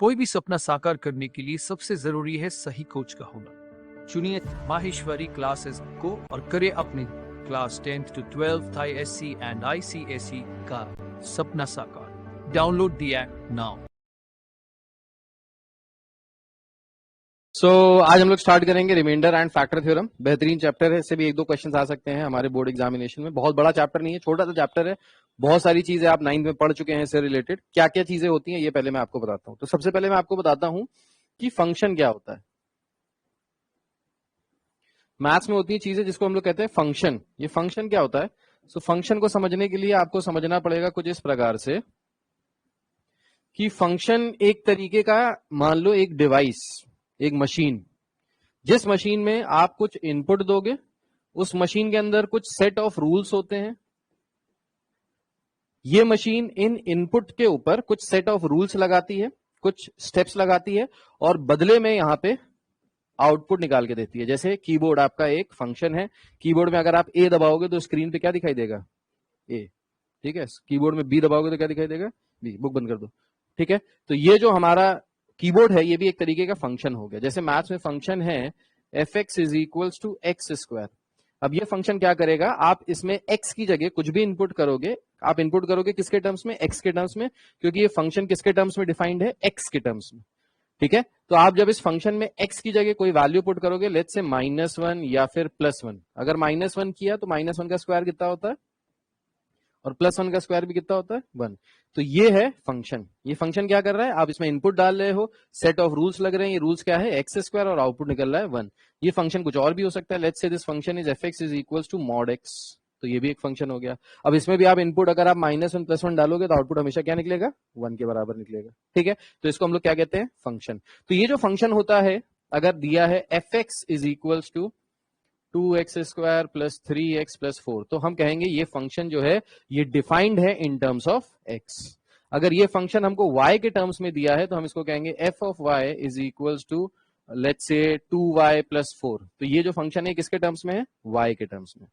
कोई भी सपना साकार करने के लिए सबसे जरूरी है सही कोच का होना। चुनिए माहेश्वरी क्लासेस को और करें अपने class 10th to 12th ISC and ICSE का सपना साकार। Download the app now. आज हम लोग स्टार्ट करेंगे रिमाइंडर एंड फैक्टर थ्योरम। बेहतरीन चैप्टर है, इससे भी एक दो क्वेश्चंस आ सकते हैं हमारे बोर्ड एग्जामिनेशन में। बहुत बड़ा चैप्टर नहीं है, छोटा सा चैप्टर है। बहुत सारी चीजें आप 9th में पढ़ चुके हैं इससे रिलेटेड। क्या क्या चीजें होती हैं ये पहले मैं आपको बताता हूं। तो सबसे पहले मैं आपको बताता हूं कि फंक्शन क्या होता है। मैथ्स में होती है चीजें जिसको हम लोग कहते हैं फंक्शन। ये फंक्शन क्या होता है? फंक्शन को समझने के लिए आपको समझना पड़ेगा कुछ इस प्रकार से कि फंक्शन एक तरीके का, मान लो एक डिवाइस, एक मशीन, जिस मशीन में आप कुछ इनपुट दोगे, उस मशीन के अंदर कुछ सेट ऑफ रूल्स होते हैं। ये मशीन इन इनपुट के ऊपर कुछ सेट ऑफ रूल्स लगाती है, कुछ स्टेप्स लगाती है और बदले में यहां पे आउटपुट निकाल के देती है। जैसे कीबोर्ड आपका एक फंक्शन है। कीबोर्ड में अगर आप ए दबाओगे तो स्क्रीन पे क्या दिखाई देगा? ए। ठीक है। कीबोर्ड में बी दबाओगे तो क्या दिखाई देगा? बी। बुक बंद कर दो। ठीक है। तो ये जो हमारा कीबोर्ड है ये भी एक तरीके का फंक्शन हो गया। जैसे मैथ्स में फंक्शन है f x is equals to x square. अब ये फंक्शन क्या करेगा? आप इसमें x की जगह कुछ भी इनपुट करोगे। आप इनपुट करोगे किसके टर्म्स में? x के टर्म्स में, क्योंकि ये फंक्शन किसके टर्म्स में डिफाइंड है? x के टर्म्स में। ठीक है। तो आप जब इस फंक्शन में x की जगह कोई वैल्यू पुट करोगे, लेट्स से -1 या फिर +1, अगर -1 किया तो -1 का स्क्वायर कितना होता है? और +1 का स्क्वायर भी कितना होता है? 1। तो ये है फंक्शन। ये फंक्शन क्या कर रहा है? आप इसमें इनपुट डाल रहे हो, सेट ऑफ रूल्स लग रहे हैं। ये रूल्स क्या है? एक्स स्क्वायर, और आउटपुट निकल रहा है 1। ये फंक्शन कुछ और भी हो सकता है। Let's say this function is f x is equal to mod x. तो ये भी एक फंक्शन हो गया। अब इसमें भी आप इनपुट अगर आप -1 +1 डालोगे तो आउटपुट हमेशा क्या निकलेगा? 1 के बराबर निकलेगा। ठीक है। तो इसको हम लोग क्या कहते हैं? फंक्शन। तो ये जो फंक्शन होता है, अगर दिया है f x is equal to 2x² + 3x + 4, तो हम कहेंगे ये फंक्शन जो है ये डिफाइंड है इन टर्म्स ऑफ x। अगर ये फंक्शन हमको y के टर्म्स में दिया है तो हम इसको कहेंगे f of y is equal to let's say 2y + 4। तो ये जो फंक्शन है किसके टर्म्स में है? y के टर्म्स में।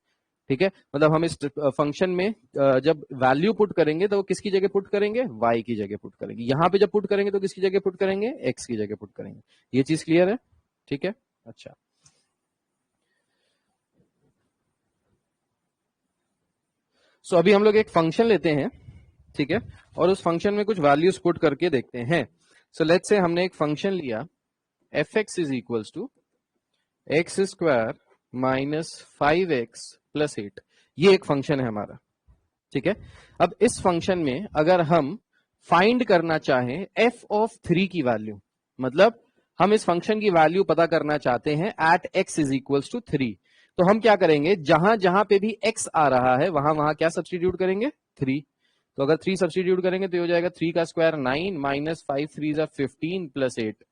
ठीक है। मतलब हम इस फंक्शन में जब वैल्यू पुट करेंगे तो वो किसकी जगह पुट करेंगे? y की जगह पुट करेंगे। यहां पे जब पुट करेंगे तो किसकी जगह पुट करेंगे? x की जगह पुट करेंगे। ये चीज क्लियर है? ठीक है। अच्छा, अभी हम लोग एक फंक्शन लेते हैं, ठीक है, और उस फंक्शन में कुछ वैल्यूज पुट करके देखते हैं। लेट्स से हमने एक फंक्शन लिया f x is equals to x² - 5x + 8। ये एक फंक्शन है हमारा। ठीक है। अब इस फंक्शन में अगर हम फाइंड करना चाहें f ऑफ 3 की वैल्यू, मतलब हम इस फंक्शन की वैल्यू पता करना चाहते हैं at x is equals to 3, तो हम क्या करेंगे? जहां जहां पे भी x आ रहा है वहां वहां क्या सब्सटीट्यूट करेंगे? 3। तो अगर 3 सब्सटीट्यूट करेंगे तो हो जाएगा 3 का स्क्वायर 9 -5 3 15 + 8।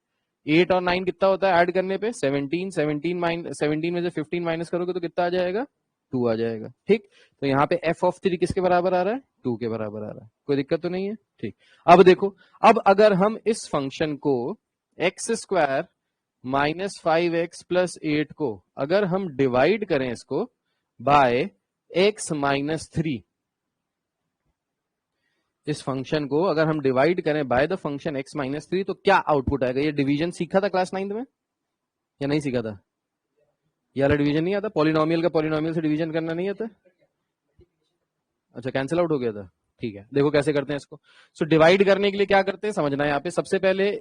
8 और 9 कितना होता है ऐड करने पे? 17। 17 में से 15 माइनस करोगे तो कितना आ जाएगा? 2 आ जाएगा। ठीक। तो यहाँ पे f ऑफ 3 किसके बराबर आ रहा है? 2 के बराबर आ रहा है। कोई दिक्कत तो नहीं है? ठीक। अब देखो, अब अगर हम इस फंक्शन को x² - 5x + 8 को अगर हम डिवाइड करें इसको बाय x - 3, इस फंक्शन को अगर हम डिवाइड करें बाय द फंक्शन x - 3, तो क्या आउटपुट आएगा? ये डिवीजन सीखा था क्लास 9th में या नहीं सीखा था? यार डिवीजन नहीं आता? पॉलिनोमियल का पॉलिनोमियल से डिवीजन करना नहीं आता? अच्छा, कैंसिल आउट हो गया था। ठीक है। देखो कैसे करते हैं इसको। डिवाइड करने के लिए क्या करते हैं समझना है। यहाँ पे सबसे पहले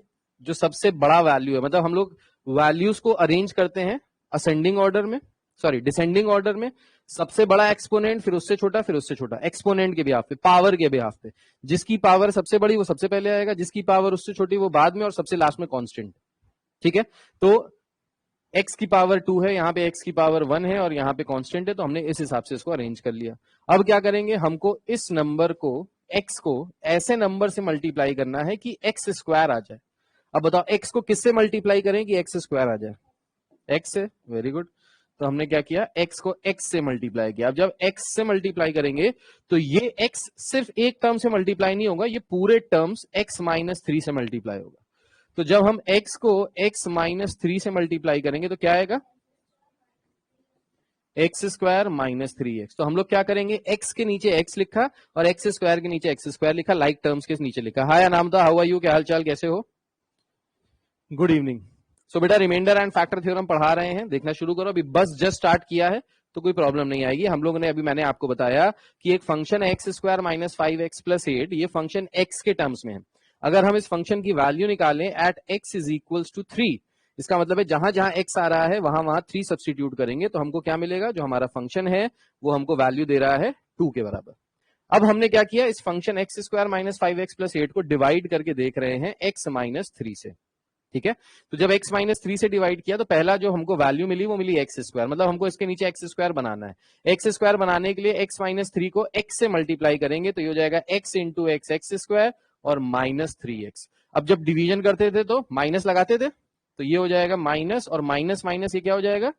जो सबसे बड़ा वैल्यू है, मतलब हम लोग वैल्यूज को अरेंज करते हैं असेंडिंग ऑर्डर में, सॉरी डिसेंडिंग ऑर्डर में। सबसे बड़ा एक्सपोनेंट, फिर उससे छोटा, फिर उससे छोटा। एक्सपोनेंट के बिहाफ पे, पावर के बिहाफ पे। जिसकी पावर सबसे बड़ी वो सबसे पहले आएगा, जिसकी पावर उससे छोटी वो बाद में, और सबसे लास्ट में कांस्टेंट। ठीक है। तो x की पावर 2 है, यहाँ पे x की पावर 1 है और यहाँ पे कांस्टेंट है, तो हमने इस हिसाब से इसको अरेंज कर लिया। अब क्या करेंगे? हमको इस नंबर को, x को ऐसे नंबर से मल्टीप्लाई करना है कि x² आ जाए। अब बताओ x को किससे मल्टीप्लाई करें कि x² आ जाए? x से। Very good. तो हमने क्या किया? x को x से मल्टीप्लाई किया। अब जब x से मल्टीप्लाई करेंगे तो ये x सिर्फ एक टर्म से मल्टीप्लाई नहीं होगा, ये पूरे टर्म्स x - 3 से मल्टीप्लाई होगा। तो जब हम x को x - 3 से मल्टीप्लाई करेंगे तो क्या आएगा? x² - 3x। तो हम लोग क्या करेंगे? x के नीचे x लिखा और x² के नीचे x² लिखा, लाइक टर्म्स के नीचे लिखा। हाय अनामदा, हाउ आर यू? क्या हाल चाल, कैसे हो? Good evening. सो बेटा रिमाइंडर एंड फैक्टर थ्योरम पढ़ा रहे हैं, देखना शुरू करो। अभी बस जस्ट स्टार्ट किया है तो कोई प्रॉब्लम नहीं आएगी। हम लोगों ने अभी मैंने आपको बताया कि एक फंक्शन है x square minus 5x plus 8, ये फंक्शन x के टर्म्स में है। अगर हम इस फंक्शन की वैल्यू निकालें at x is equals to 3, इसका मतलब है जहां जहां x आ रहा है वहां वहां 3 सब्सटीट्यूट करेंगे तो हमको क्या मिलेगा, जो हमारा फंक्शन है वो हमको वैल्यू दे रहा है 2 के बराबर। अब हमने क्या किया, इस function x square minus 5x plus 8 को डिवाइड करके देख रहे हैं x माइनस 3 से। ठीक है, तो जब x माइनस 3 से डिवाइड किया तो पहला जो हमको वैल्यू मिली वो मिली एक्स स्क्वायर, मतलब हमको इसके नीचे एक्स स्क्वायर बनाना है। एक्स स्क्वायर बनाने के लिए x माइनस 3 को x से मल्टीप्लाई करेंगे तो ये हो जाएगा x into x x square और माइनस 3x। अब जब डिवीजन करते थे तो माइनस लगाते थे तो ये हो जाएगा माइनस, और माइनस माइनस ये क्या हो जाएगा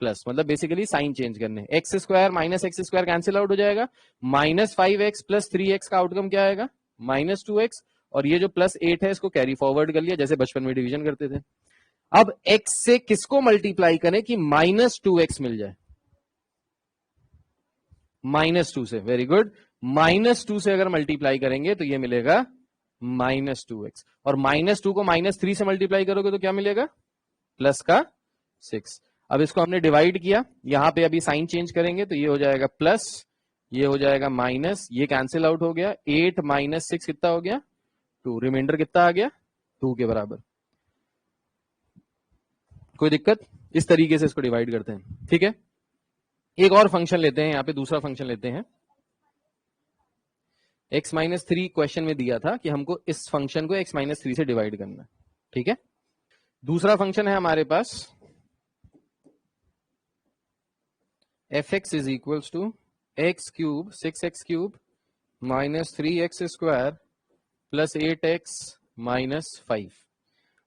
प्लस, मतलब बेसिकली साइन चेंज करने। X square minus x square cancel out हो जाएगा, माइनस 5x प्लस 3x का आउटकम क्या आएगा माइनस 2x, और ये जो प्लस 8 है इसको कैरी फॉरवर्ड कर लिया जैसे बचपन में डिवीजन करते थे। अब x से किसको मल्टीप्लाई करें कि माइनस 2x मिल जाए, माइनस 2 से। वेरी गुड, माइनस 2 से अगर मल्टीप्लाई करेंगे तो ये मिलेगा माइनस 2x, और माइनस 2 को माइनस 3 से मल्टीप्लाई करोगे तो क्या मिलेगा प्लस का 6। अब इसको हमने डिवाइड किया, यहां पे अभी साइन चेंज करेंगे तो ये हो जाएगा प्लस, ये हो जाएगा माइनस, ये कैंसिल आउट हो गया। 8 माइनस 6 कितना हो गया 2, रिमाइंडर कितना आ गया 2 के बराबर। कोई दिक्कत, इस तरीके से इसको डिवाइड करते हैं। ठीक है, एक और फंक्शन लेते हैं, यहां पे दूसरा फंक्शन लेते हैं। x माइनस 3 क्वेश्चन में दिया था कि हमको इस फंक्शन को x माइनस 3 से डिवाइड करना है। ठीक है, दूसरा फंक्शन है हमारे पास fx is equals to x cube 6x cube minus 3x square plus 8x minus 5।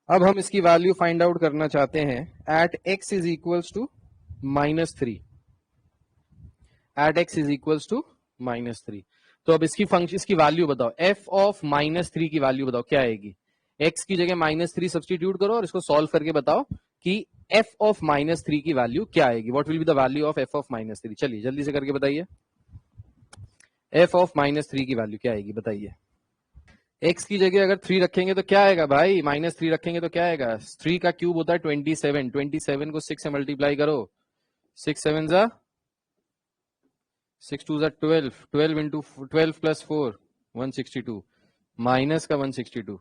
अब हम इसकी वैल्यू फाइंड आउट करना चाहते हैं at x is equals to minus 3, at x is equals to minus 3। तो अब इसकी फंक्शन, इसकी वैल्यू बताओ, f ऑफ माइनस 3 की वैल्यू बताओ क्या आएगी। x की जगह माइनस 3 सब्सटीट्यूट करो और इसको सॉल्व करके बताओ कि f ऑफ माइनस 3 की वैल्यू क्या आएगी। What will be the value of f of minus 3, चलिए जल्दी से करके बताइए। f ऑफ माइनस 3 की वैल्यू क्या आएगी बताइए। x की जगह अगर 3 रखेंगे तो क्या आएगा भाई, माइनस 3 रखेंगे तो क्या आएगा, 3 का क्यूब होता है 27, 27 को 6 से मल्टीप्लाई करो, 6 7 जा 6 2 जा 12, 12 इंटू 12 प्लस 4 162, माइनस का 162,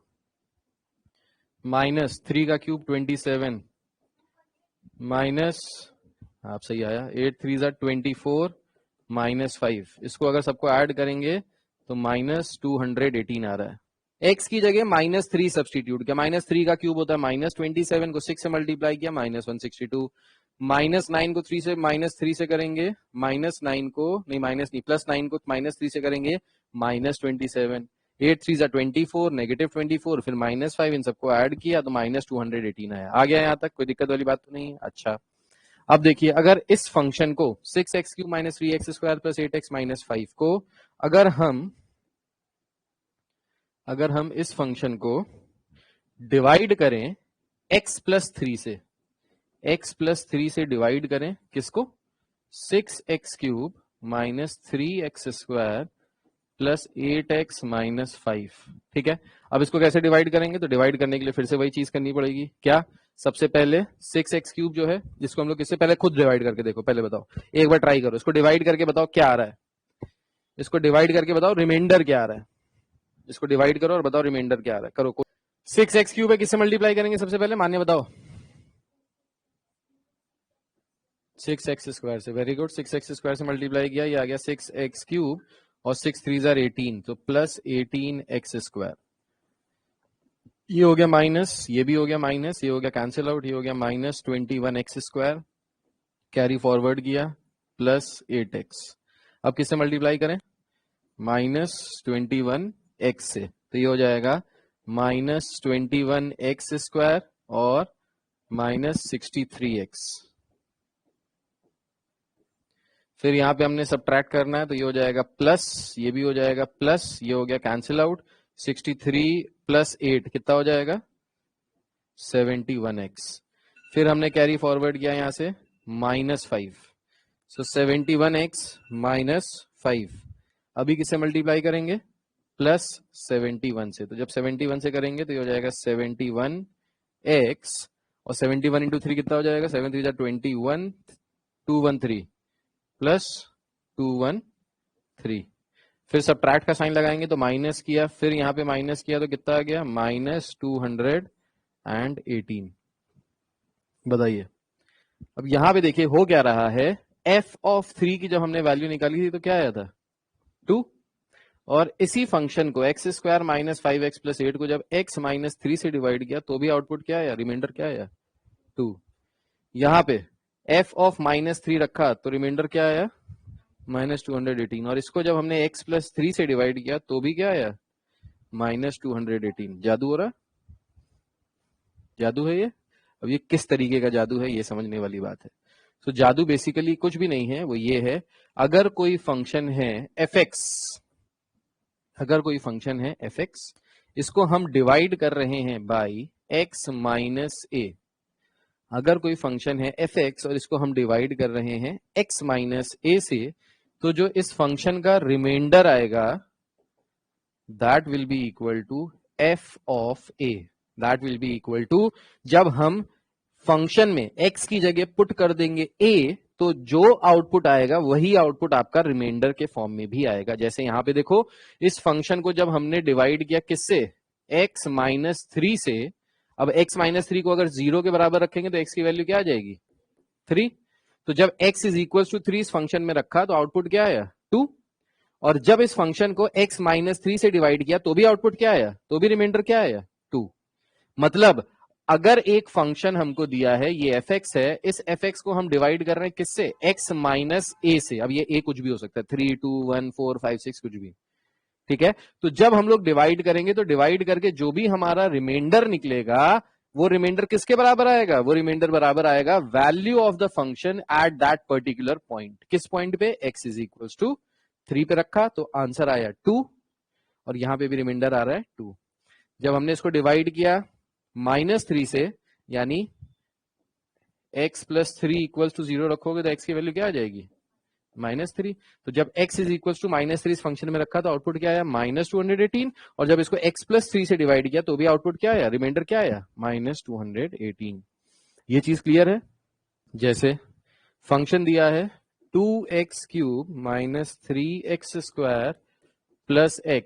माइनस 3 का क्यूब 27, माइनस, आप सही आया, 8 3 जा 24 माइनस 5, इसको अगर सबको ऐड करेंगे तो माइनस 218 आ रहा है। x की जगह माइनस 3 सब्सटीट्यूट किया, माइनस 3 का क्यूब होता है माइनस 27 को 6 से मल्टीप्लाई किया माइनस 162, माइनस 9 को 3 से माइनस 3 से करेंगे, माइनस 9 को नहीं, माइनस नहीं, प्लस 9 को माइनस 3 से करेंगे माइनस 27, 8 3 जा 24 नेगेटिव 24, फिर माइनस 5, इन सबको ऐड किया तो माइनस 218 आया। आ गया यहाँ तक, कोई दिक्कत वाली बात तो नहीं है। अच्छा, अब देखिए, अगर इस फंक्शन को 6x cube minus 3x square plus 8x minus 5 को अगर हम इस फंक्शन को डिवाइड करें x प्लस 3 से, x प्लस 3 से डिवाइड करें किसको, 6x cube minus 3x square plus 8x minus 5। ठीक है, अब इसको कैसे डिवाइड करेंगे, तो डिवाइड करने के लिए फिर से वही चीज करनी पड़ेगी। क्या, सबसे पहले 6x क्यूब जो है, जिसको हम लोग किससे पहले खुद डिवाइड करके देखो, पहले बताओ, एक बार ट्राई करो, इसको डिवाइड करके बताओ क्या आ रहा है, इसको डिवाइड करके बताओ रिमाइंडर क्या आ रहा है, इसको डिवाइड करो और बताओ रिमाइंडर क्या आ रहा है। करो, 6x क्यूब है, किससे मल्टीप्लाई करेंगे सबसे पहले, मान्य बताओ, 6x स्क्वायर से। वेरी गुड, 6x स्क्वायर से मल्टीप्लाई किया, ये आ गया 6x क्यूब और 6 3 जार 18, तो प्लस 18x स्क्वायर। ये हो गया माइनस, ये भी हो गया माइनस, ये हो गया कैंसिल आउट, ये हो गया minus 21x square, carry forward किया प्लस 8x। अब किससे मल्टीप्लाई करें, माइनस 21x से, तो ये हो जाएगा माइनस 21x स्क्वायर और माइनस 63x। फिर यहां पे हमने सबट्रैक्ट करना है तो ये हो जाएगा प्लस, ये भी हो जाएगा प्लस, ये हो गया कैंसिल आउट, 63 प्लस 8 कितना हो जाएगा 71x। फिर हमने कैरी फॉरवर्ड किया यहां से माइनस 5, सो 71x माइनस 5। अभी किससे मल्टीप्लाई करेंगे, प्लस 71 से, तो जब 71 से करेंगे तो ये हो जाएगा 71 एक्स और 71 इंटू 3 कितना हो जाएगा, 7 3 21, 213 प्लस 213। फिर सब्ट्रैक्ट का साइन लगाएंगे तो माइनस किया, फिर यहाँ पे माइनस किया तो कितना आ गया, -218। बताइए अब यहाँ पे देखिए हो क्या रहा है, f ऑफ 3 की जब हमने वैल्यू निकाली थी तो क्या आया था 2, और इसी फंक्शन को x square minus 5x plus 8 को जब x माइनस 3 से डिवाइड किया तो भी आउटपुट क्या आया, रिमाइंडर क्या आया 2। यहाँ पे f ऑफ -3 रखा तो रिमाइंडर क्या आया -218, और इसको जब हमने x प्लस 3 से डिवाइड किया तो भी क्या आया -218। जादू हो रहा, जादू है ये। अब ये किस तरीके का जादू है ये समझने वाली बात है। तो जादू बेसिकली कुछ भी नहीं है, वो ये है, अगर कोई फंक्शन है fx, अगर कोई फंक्शन है fx, इसको हम डिवाइड कर रहे हैं बाई x माइनस ए। अगर कोई फंक्शन है fx और इसको हम डिवाइड कर रहे हैं x माइनस ए से, तो जो इस फंक्शन का रिमाइंडर आएगा that will be equal to f of a। That will be equal to, जब हम फंक्शन में x की जगह पुट कर देंगे a, तो जो आउटपुट आएगा वही आउटपुट आपका रिमाइंडर के फॉर्म में भी आएगा। जैसे यहां पे देखो, इस फंक्शन को जब हमने डिवाइड किया किससे, x माइनस 3 से, अब x माइनस 3 को अगर 0 के बराबर रखेंगे तो x की वैल्यू क्या आ जाएगी 3। तो जब x इज इक्वल टू 3 इस फंक्शन में रखा तो आउटपुट क्या आया 2, और जब इस फंक्शन को x माइनस 3 से डिवाइड किया तो भी आउटपुट क्या आया, तो भी रिमाइंडर क्या आया 2। मतलब अगर एक फंक्शन हमको दिया है, ये fx है, इस fx को हम डिवाइड कर रहे हैं किससे, x माइनस a से। अब ये a कुछ भी हो सकता है, 3 2 1 4 5 6 कुछ भी, ठीक है। तो जब हम लोग डिवाइड करेंगे तो डिवाइड करके जो भी हमारा रिमाइंडर निकलेगा वो रिमाइंडर किसके बराबर आएगा, वो रिमाइंडर बराबर आएगा value of the function at that particular point. किस पॉइंट पे, x इज इक्वल टू 3 पे रखा तो आंसर आया 2, और यहां पे भी रिमाइंडर आ रहा है 2। जब हमने इसको डिवाइड किया -3 से, यानी x प्लस 3 इक्वल टू 0 रखोगे तो x की वैल्यू क्या आ जाएगी -3। तो जब x इज इक्वल टू -3 इस फंक्शन में रखा तो आउटपुट क्या आया -218, और जब इसको x प्लस 3 से डिवाइड किया तो भी आउटपुट क्या आया, रिमाइंडर क्या आया -218। ये चीज क्लियर है। जैसे फंक्शन दिया है 2x cube minus 3x square plus x,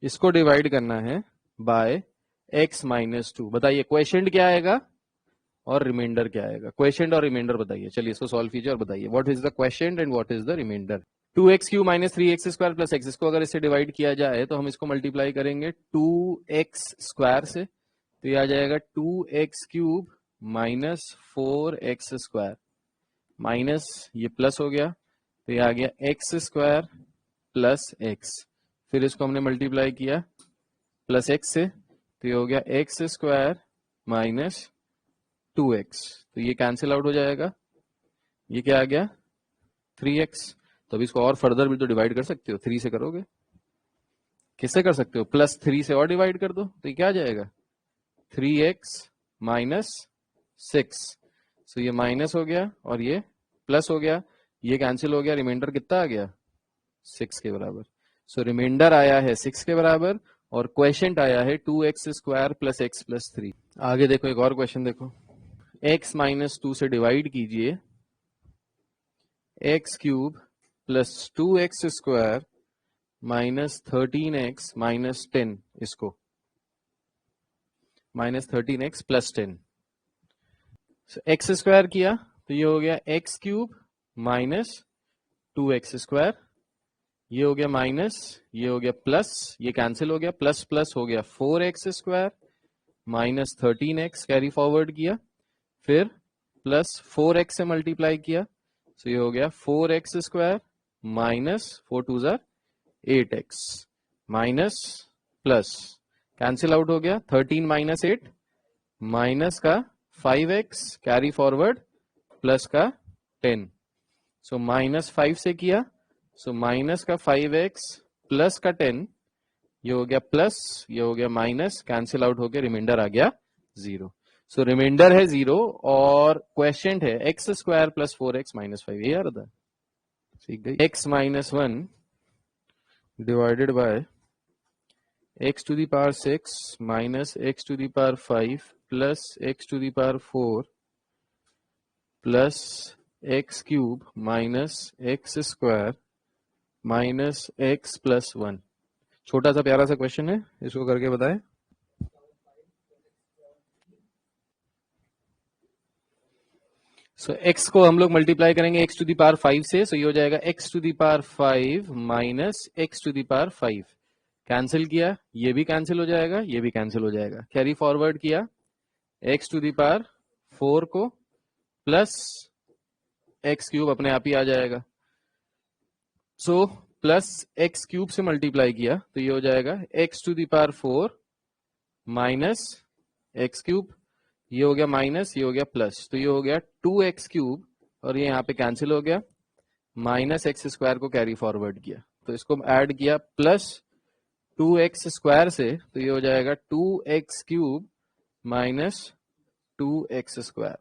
इसको डिवाइड करना है बाय x माइनस 2। बताइए क्वेश्चन क्या आएगा और रिमाइंडर क्या आएगा, क्वेश्चन और रिमाइंडर बताइए। चलिए इसको सॉल्व कीजिए और बताइए what is the question and what is the reminder. 2x cube minus 3x square plus x, इसको अगर इससे डिवाइड किया जाए तो हम इसको मल्टीप्लाई करेंगे 2x स्क्वायर से, तो ये आ जाएगा 2x cube minus 4x square, minus ये प्लस हो गया तो ये आ गया x स्क्वायर प्लस x। फिर इसको हमने मल्टीप्लाई किया प्लस x से, तो ये हो गया x स्क्वायर माइनस 2x, तो ये कैंसिल आउट हो जाएगा, ये क्या आ गया 3x। तो अभी इसको और फर्दर भी तो डिवाइड कर सकते हो, 3 से करोगे, किससे कर सकते हो, प्लस 3 से और डिवाइड कर दो तो ये क्या आ जाएगा 3x माइनस 6। सो ये माइनस हो गया और ये प्लस हो गया, ये कैंसिल हो गया, रिमाइंडर कितना आ गया 6 के बराबर। सो रिमाइंडर आया है 6 के बराबर और क्वेश्चन आया है 2x square plus x plus 3। आगे देखो एक और क्वेश्चन देखो, x माइनस 2 से डिवाइड कीजिए x cube plus 2x square minus 13x minus 10, इसको minus 13x plus 10। x square किया तो ये हो गया x cube minus 2x square, ये हो गया माइनस, ये हो गया प्लस, ये कैंसिल हो गया, प्लस प्लस हो गया 4x square minus 13x, carry forward किया, फिर प्लस 4x से मल्टीप्लाई किया, तो ये हो गया 4x square minus 4 2 jar 8x minus plus cancel out हो गया, 13 माइनस 8 माइनस का 5x कैरी फॉरवर्ड प्लस का 10, सो माइनस 5 से किया, सो माइनस का 5x प्लस का 10, ये हो गया प्लस, ये हो गया माइनस, कैंसिल आउट हो गया, रिमाइंडर आ गया 0। सो रिमाइंडर है 0 और क्वेश्चन है x square plus 4x minus 5। ये आ रहा था, ठीक है, x minus 1 divided by x to the power 6 minus x to the power 5 plus x to the power 4 plus x cube minus x square minus x plus 1। छोटा सा प्यारा सा question है, इसको करके बताएं। सो x को हम लोग मल्टीप्लाई करेंगे x टू दी पावर 5 से, सो ये हो जाएगा x to the power 5 minus x to the power 5। Cancel किया, ये भी कैंसिल हो जाएगा, ये भी कैंसिल हो जाएगा। कैरी फॉरवर्ड किया, x टू दी पावर 4 को प्लस x क्यूब अपने आप ही आ जाएगा। सो प्लस एक्स क्यूब से मल्टीप्लाई किया तो ये हो जाएगा x to the power 4 minus x cube, ये हो गया माइनस, ये हो गया प्लस, तो ये हो गया 2x क्यूब और ये यहाँ पे कैंसिल हो गया। माइनस एक्स स्क्वायर को कैरी फॉरवर्ड किया तो इसको ऐड किया प्लस 2x स्क्वायर से, तो ये हो जाएगा 2x cube minus 2x square.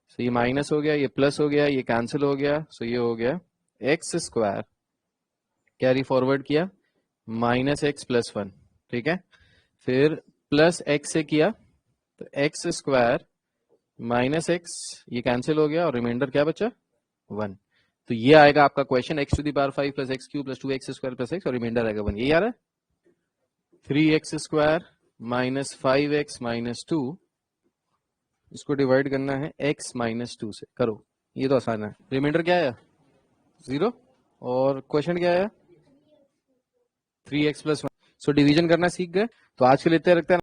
सो ये माइनस हो गया, ये प्लस हो गया, ये कैंसिल हो गया, सो ये हो गया एक्स स्क्वायर, कैरी फॉरवर्ड किया माइनस एक्स प्लस 1। ठीक है, फिर प्लस एक्स से किया तो एक्स स्क्वायर माइनस एक्स, ये कैंसिल हो गया और रिमाइंडर क्या बचा 1। तो ये आएगा आपका question x to the power 5 plus x cube plus 2x square plus x और रिमाइंडर आएगा 1। ये आ रहा है 3x square minus 5x minus 2, इसको डिवाइड करना है x माइनस 2 से। करो, ये तो आसान है। रिमाइंडर क्या आया 0 और क्वेश्चन क्या आया 3x प्लस 1। सो डिवीजन करना सीख गए। तो आज के लिए इतना रखते हैं।